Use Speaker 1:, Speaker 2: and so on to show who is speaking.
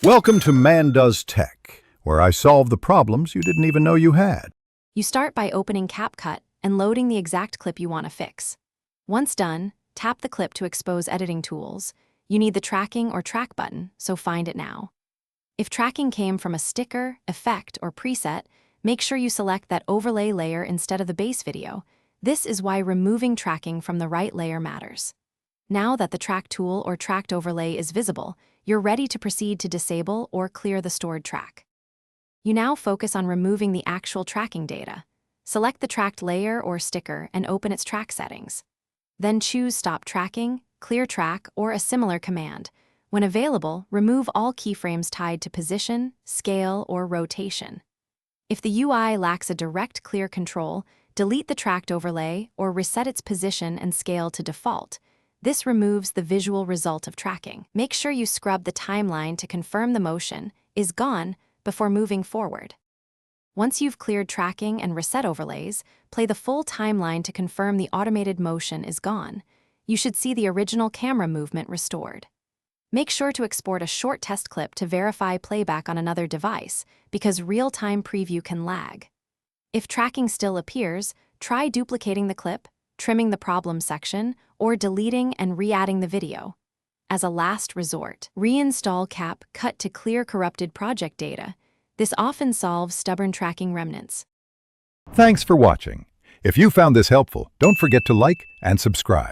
Speaker 1: Welcome to Man Does Tech, where I solve the problems you didn't even know you had.
Speaker 2: You start by opening Capcut and loading the exact clip you want to fix. Once done, tap the clip to expose editing tools. You need the tracking or track button, so find it now. If tracking came from a sticker, effect, or preset, make sure you select that overlay layer instead of the base video. This is why removing tracking from the right layer matters. Now that the track tool or tracked overlay is visible, you're ready to proceed to disable or clear the stored track. You now focus on removing the actual tracking data. Select the tracked layer or sticker and open its track settings. Then choose Stop Tracking, Clear Track, or a similar command. When available, remove all keyframes tied to position, scale, or rotation. If the UI lacks a direct clear control, delete the tracked overlay or reset its position and scale to default. This removes the visual result of tracking. Make sure you scrub the timeline to confirm the motion is gone before moving forward. Once you've cleared tracking and reset overlays, play the full timeline to confirm the automated motion is gone. You should see the original camera movement restored. Make sure to export a short test clip to verify playback on another device, because real-time preview can lag. If tracking still appears, try duplicating the clip, trimming the problem section, or deleting and re-adding the video. As a last resort, reinstall Capcut to clear corrupted project data. This often solves stubborn tracking remnants.
Speaker 1: Thanks for watching. If you found this helpful, don't forget to like and subscribe.